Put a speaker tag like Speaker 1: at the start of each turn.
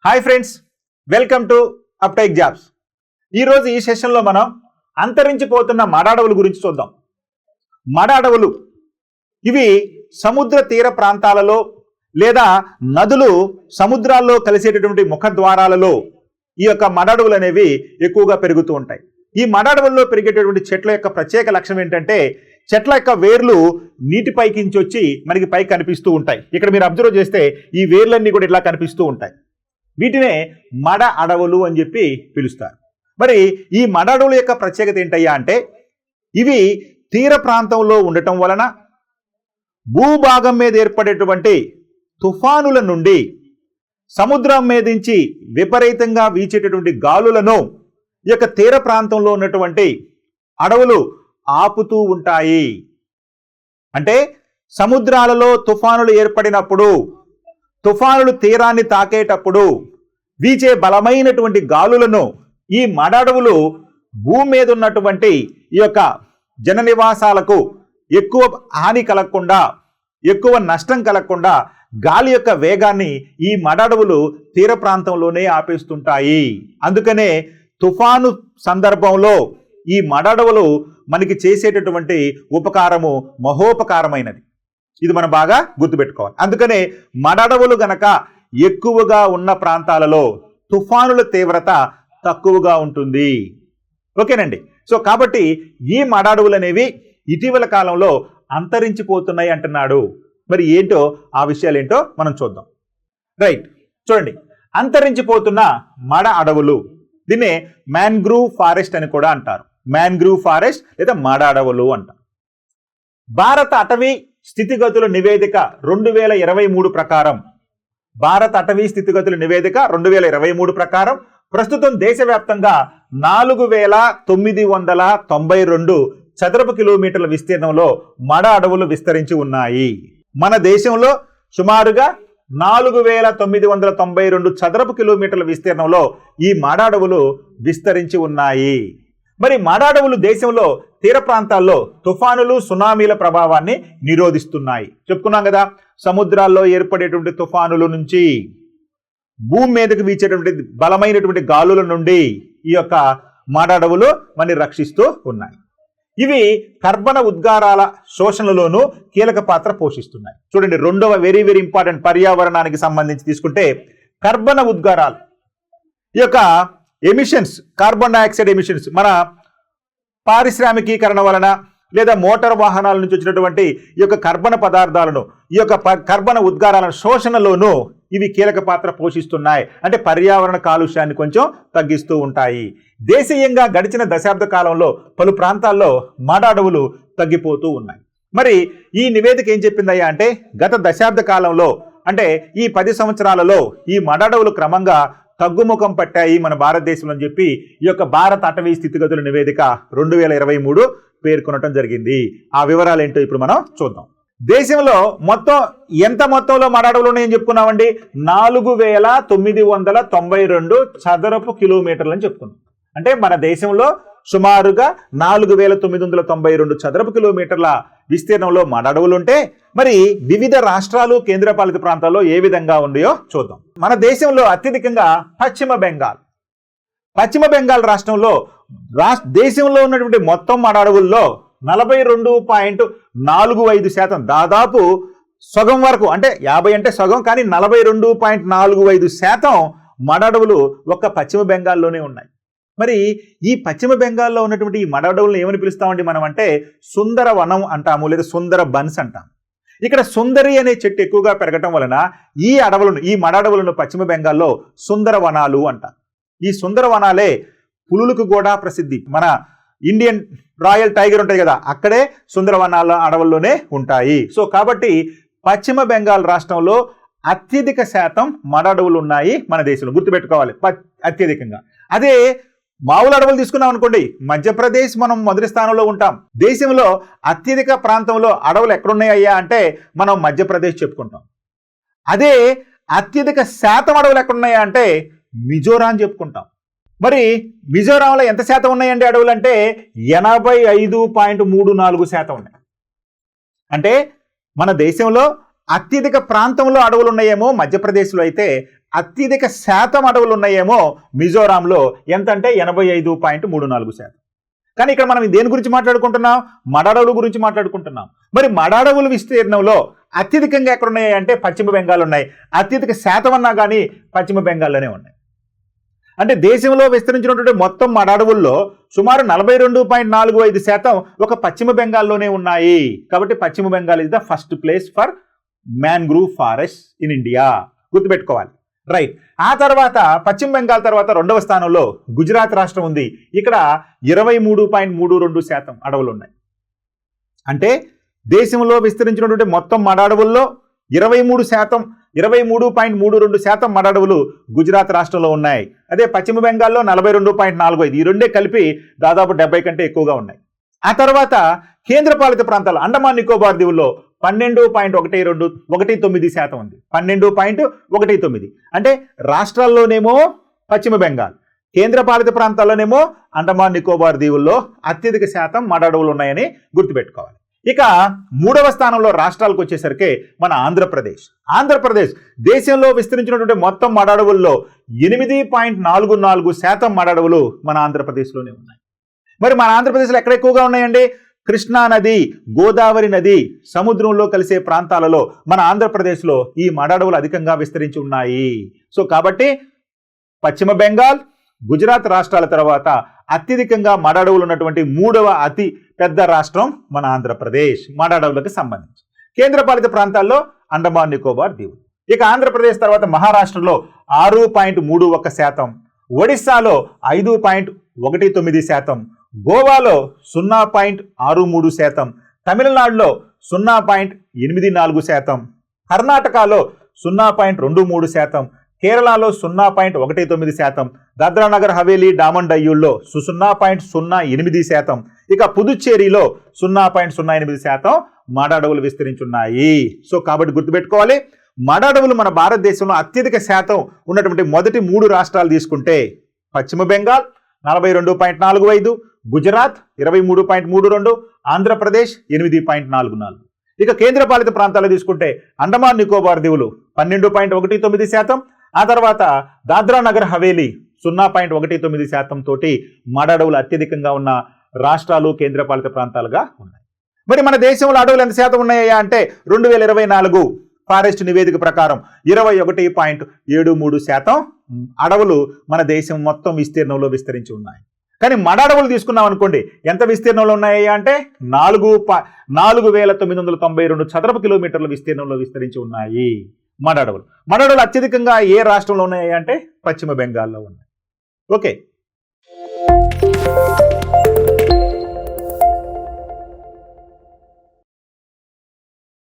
Speaker 1: Hi friends, welcome to అప్టెక్ jobs. ఈరోజు ఈ సెషన్లో మనం అంతరించిపోతున్న మడ అడవుల గురించి చూద్దాం. మడ అడవులు ఇవి సముద్ర తీర ప్రాంతాలలో లేదా నదులు సముద్రాల్లో కలిసేటటువంటి ముఖద్వారాలలో ఈ యొక్క మడ అడవులు అనేవి ఎక్కువగా పెరుగుతూ ఉంటాయి. ఈ మడ అడవుల్లో పెరిగేటటువంటి చెట్ల యొక్క ప్రత్యేక లక్షణం ఏంటంటే చెట్ల యొక్క వేర్లు నీటిపైకించి వచ్చి మనకి పైకి కనిపిస్తూ ఉంటాయి. ఇక్కడ మీరు అబ్జర్వ్ చేస్తే ఈ వేర్లన్నీ కూడా ఇట్లా కనిపిస్తూ ఉంటాయి. వీటినే మడ అడవులు అని చెప్పి పిలుస్తారు. మరి ఈ మడ అడవుల యొక్క ప్రత్యేకత ఏంటయ్యా అంటే ఇవి తీర ప్రాంతంలో ఉండటం వలన భూభాగం మీద ఏర్పడేటువంటి తుఫానుల నుండి సముద్రం మీద నుంచి విపరీతంగా వీచేటటువంటి గాలులను ఈ యొక్క తీర ప్రాంతంలో ఉన్నటువంటి అడవులు ఆపుతూ ఉంటాయి. అంటే సముద్రాలలో తుఫానులు ఏర్పడినప్పుడు తుఫానులు తీరాన్ని తాకేటప్పుడు వీచే బలమైనటువంటి గాలులను ఈ మడ అడవులు భూమి మీద ఉన్నటువంటి ఈ యొక్క జన నివాసాలకు ఎక్కువ హాని కలగకుండా, ఎక్కువ నష్టం కలగకుండా గాలి యొక్క వేగాన్ని ఈ మడ అడవులు తీర ప్రాంతంలోనే ఆపేస్తుంటాయి. అందుకనే తుఫాను సందర్భంలో ఈ మడ అడవులు మనకి చేసేటటువంటి ఉపకారము మహోపకారమైనది. ఇది మనం బాగా గుర్తుపెట్టుకోవాలి. అందుకనే మడ అడవులు గనక ఎక్కువగా ఉన్న ప్రాంతాలలో తుఫానుల తీవ్రత తక్కువగా ఉంటుంది. ఓకేనండి. సో కాబట్టి ఈ మడ అడవులు అనేవి ఇటీవల కాలంలో అంతరించిపోతున్నాయి అంటున్నాడు. మరి ఏంటో ఆ విషయాలు ఏంటో మనం చూద్దాం. రైట్, చూడండి, అంతరించిపోతున్న మడ అడవులు, దీన్నే మ్యాంగ్రూవ్ ఫారెస్ట్ అని కూడా అంటారు. మ్యాంగ్రూవ్ ఫారెస్ట్ లేదా మడ అడవులు అంటారు. భారత అటవీ స్థితిగతుల నివేదిక 2023 ప్రకారం, భారత అటవీ స్థితిగతుల నివేదిక 2023 ప్రకారం ప్రస్తుతం దేశవ్యాప్తంగా 4992 చదరపు కిలోమీటర్ల విస్తీర్ణంలో మడ అడవులు విస్తరించి ఉన్నాయి. మన దేశంలో సుమారుగా 4992 చదరపు కిలోమీటర్ల విస్తీర్ణంలో ఈ మడ అడవులు విస్తరించి ఉన్నాయి. మరి మడ అడవులు దేశంలో తీర ప్రాంతాల్లో తుఫానులు, సునామీల ప్రభావాన్ని నిరోధిస్తున్నాయి. చెప్పుకున్నాం కదా, సముద్రాల్లో ఏర్పడేటువంటి తుఫానుల నుంచి, భూమి మీదకి వీచేటువంటి బలమైనటువంటి గాలుల నుండి ఈ యొక్క మడ అడవులు మనని రక్షిస్తూ ఉన్నాయి. ఇవి కర్బన ఉద్గారాల శోషణలోనూ కీలక పాత్ర పోషిస్తున్నాయి. చూడండి, రెండవ వెరీ వెరీ ఇంపార్టెంట్ పర్యావరణానికి సంబంధించి తీసుకుంటే కర్బన ఉద్గారాలు, ఈ యొక్క ఎమిషన్స్, కార్బన్ డైఆక్సైడ్ ఎమిషన్స్ మన పారిశ్రామికీకరణ వలన లేదా మోటార్ వాహనాల నుంచి వచ్చినటువంటి ఈ యొక్క కర్బన పదార్థాలను, ఈ యొక్క కర్బన ఉద్గారాల శోషణలోనూ ఇవి కీలక పాత్ర పోషిస్తున్నాయి. అంటే పర్యావరణ కాలుష్యాన్ని కొంచెం తగ్గిస్తూ ఉంటాయి. దేశీయంగా గడిచిన దశాబ్ద కాలంలో పలు ప్రాంతాల్లో మడ అడవులు తగ్గిపోతూ ఉన్నాయి. మరి ఈ నివేదిక ఏం చెప్పిందయ్యా అంటే గత దశాబ్ద కాలంలో, అంటే ఈ 10 సంవత్సరాలలో ఈ మడ అడవులు క్రమంగా తగ్గుముఖం పట్టాయి మన భారతదేశంలో అని చెప్పి ఈ యొక్క భారత అటవీ స్థితిగతుల నివేదిక 2023 పేర్కొనడం జరిగింది. ఆ వివరాలు ఏంటో ఇప్పుడు మనం చూద్దాం. దేశంలో మొత్తం ఎంత మొత్తంలో మడ అడవులు ఉన్నాయని చెప్పుకున్నామండి? 4992 చదరపు కిలోమీటర్లు అని చెప్పుకున్నాం. అంటే మన దేశంలో సుమారుగా 4992 చదరపు కిలోమీటర్ల విస్తీర్ణంలో మడ అడవులు ఉంటే మరి వివిధ రాష్ట్రాలు, కేంద్రపాలిత ప్రాంతాల్లో ఏ విధంగా ఉన్నాయో చూద్దాం. మన దేశంలో అత్యధికంగా పశ్చిమ బెంగాల్ రాష్ట్రంలో దేశంలో ఉన్నటువంటి మొత్తం మడ అడవుల్లో 42.45%, దాదాపు సగం వరకు, అంటే 50 అంటే సగం, కానీ 42.45% మడ అడవులు ఒక్క పశ్చిమ బెంగాల్లోనే ఉన్నాయి. మరి ఈ పశ్చిమ బెంగాల్లో ఉన్నటువంటి ఈ మడ అడవులను ఏమని పిలుస్తామండి మనం అంటే సుందర వనం అంటాము, లేదా సుందర బన్స్ అంటాము. ఇక్కడ సుందరి అనే చెట్టు ఎక్కువగా పెరగటం వలన ఈ అడవులను, ఈ మడ అడవులను పశ్చిమ బెంగాల్లో సుందర వనాలు అంటారు. ఈ సుందర వనాలే పులులకు కూడా ప్రసిద్ధి. మన ఇండియన్ రాయల్ టైగర్ ఉంటాయి కదా, అక్కడే సుందర వనాల అడవుల్లోనే ఉంటాయి. సో కాబట్టి పశ్చిమ బెంగాల్ రాష్ట్రంలో అత్యధిక శాతం మడ అడవులు ఉన్నాయి మన దేశంలో, గుర్తుపెట్టుకోవాలి, అత్యధికంగా. అదే మామూలు అడవులు తీసుకున్నాం అనుకోండి, మధ్యప్రదేశ్ మనం మొదటి స్థానంలో ఉంటాం. దేశంలో అత్యధిక ప్రాంతంలో అడవులు ఎక్కడున్నాయ్యా అంటే మనం మధ్యప్రదేశ్ చెప్పుకుంటాం. అదే అత్యధిక శాతం అడవులు ఎక్కడున్నాయా అంటే మిజోరాం చెప్పుకుంటాం. మరి మిజోరాంలో ఎంత శాతం ఉన్నాయండి అడవులు అంటే 85.34% ఉన్నాయి. అంటే మన దేశంలో అత్యధిక ప్రాంతంలో అడవులు ఉన్నాయేమో మధ్యప్రదేశ్లో, అయితే అత్యధిక శాతం అడవులు ఉన్నాయేమో మిజోరాంలో ఎంత అంటే 85.34%. కానీ ఇక్కడ మనం దేని గురించి మాట్లాడుకుంటున్నాం? మడాడవుల గురించి మాట్లాడుకుంటున్నాం. మరి మడాడవుల విస్తీర్ణంలో అత్యధికంగా ఎక్కడ ఉన్నాయి అంటే పశ్చిమ బెంగాల్ ఉన్నాయి. అత్యధిక శాతం అన్నా కానీ పశ్చిమ బెంగాల్లోనే ఉన్నాయి. అంటే దేశంలో విస్తరించినటువంటి మొత్తం మడాడవుల్లో సుమారు 42.45% ఒక పశ్చిమ బెంగాల్లోనే ఉన్నాయి. కాబట్టి పశ్చిమ Bengal is the first place for mangrove forest in India. గుర్తుపెట్టుకోవాలి. రైట్. ఆ తర్వాత పశ్చిమ బెంగాల్ తర్వాత రెండవ స్థానంలో గుజరాత్ రాష్ట్రం ఉంది. ఇక్కడ 23.32% అడవులు ఉన్నాయి. అంటే దేశంలో విస్తరించినటువంటి మొత్తం మడాడవుల్లో 23.32% మడాడవులు గుజరాత్ రాష్ట్రంలో ఉన్నాయి. అదే పశ్చిమ బెంగాల్లో 42.45. ఈ రెండే కలిపి దాదాపు 70 కంటే ఎక్కువగా ఉన్నాయి. ఆ తర్వాత కేంద్రపాలిత ప్రాంతాలు అండమాన్ నికోబార్ దీవుల్లో 12.19% ఉంది. 12.19 అంటే రాష్ట్రాల్లోనేమో పశ్చిమ బెంగాల్, కేంద్రపాలిత ప్రాంతాల్లోనేమో అండమాన్ నికోబార్ దీవుల్లో అత్యధిక శాతం మడాడవులు ఉన్నాయని గుర్తుపెట్టుకోవాలి. ఇక మూడవ స్థానంలో రాష్ట్రాలకు వచ్చేసరికి మన ఆంధ్రప్రదేశ్ దేశంలో విస్తరించినటువంటి మొత్తం మడాడవుల్లో 8.44% మడాడవులు మన ఆంధ్రప్రదేశ్లోనే ఉన్నాయి. మరి మన ఆంధ్రప్రదేశ్లో ఎక్కడ ఎక్కువగా ఉన్నాయండి? కృష్ణా నది, గోదావరి నది సముద్రంలో కలిసే ప్రాంతాలలో మన ఆంధ్రప్రదేశ్లో ఈ మడాడవులు అధికంగా విస్తరించి ఉన్నాయి. సో కాబట్టి పశ్చిమ బెంగాల్, గుజరాత్ రాష్ట్రాల తర్వాత అత్యధికంగా మడాడవులు ఉన్నటువంటి మూడవ అతి పెద్ద రాష్ట్రం మన ఆంధ్రప్రదేశ్ మడాడవులకు సంబంధించి. కేంద్రపాలిత ప్రాంతాల్లో అండమాన్ నికోబార్ దీవులు. ఇక ఆంధ్రప్రదేశ్ తర్వాత మహారాష్ట్రలో 6.31%, ఒడిస్సాలో 5.19%, గోవాలో 0.63%, తమిళనాడులో 0.84%, కర్ణాటకలో 0.23%, కేరళలో 0.19%, దాద్రా నగర్ హవేలీ డామన్ డయ్యూల్లో 0.08%, ఇక పుదుచ్చేరిలో 0.08% మడాడవులు విస్తరించున్నాయి. సో కాబట్టి గుర్తుపెట్టుకోవాలి, మడాడవులు మన భారతదేశంలో అత్యధిక శాతం ఉన్నటువంటి మొదటి 3 రాష్ట్రాలు తీసుకుంటే పశ్చిమ బెంగాల్ 42.45, గుజరాత్ 23.32, ఆంధ్రప్రదేశ్ 8.44. ఇక కేంద్రపాలిత ప్రాంతాలు తీసుకుంటే అండమాన్ నికోబార్ దీవులు 12.19%, ఆ తర్వాత దాద్రా నగర్ హవేలీ 0.19% తోటి మడాడవులు అత్యధికంగా ఉన్న రాష్ట్రాలు కేంద్రపాలిత ప్రాంతాలుగా ఉన్నాయి. మరి మన దేశంలో అడవులు ఎంత శాతం ఉన్నాయా అంటే 2024 ఫారెస్ట్ నివేదిక ప్రకారం 21.73% అడవులు మన దేశం మొత్తం విస్తీర్ణంలో విస్తరించి ఉన్నాయి. కానీ మడాడవులు తీసుకున్నాం అనుకోండి, ఎంత విస్తీర్ణంలో ఉన్నాయా అంటే 4,992 చదరపు కిలోమీటర్ల విస్తీర్ణంలో విస్తరించి ఉన్నాయి మడాడవులు. అత్యధికంగా ఏ రాష్ట్రంలో ఉన్నాయా అంటే పశ్చిమ బెంగాల్లో ఉన్నాయి. ఓకే.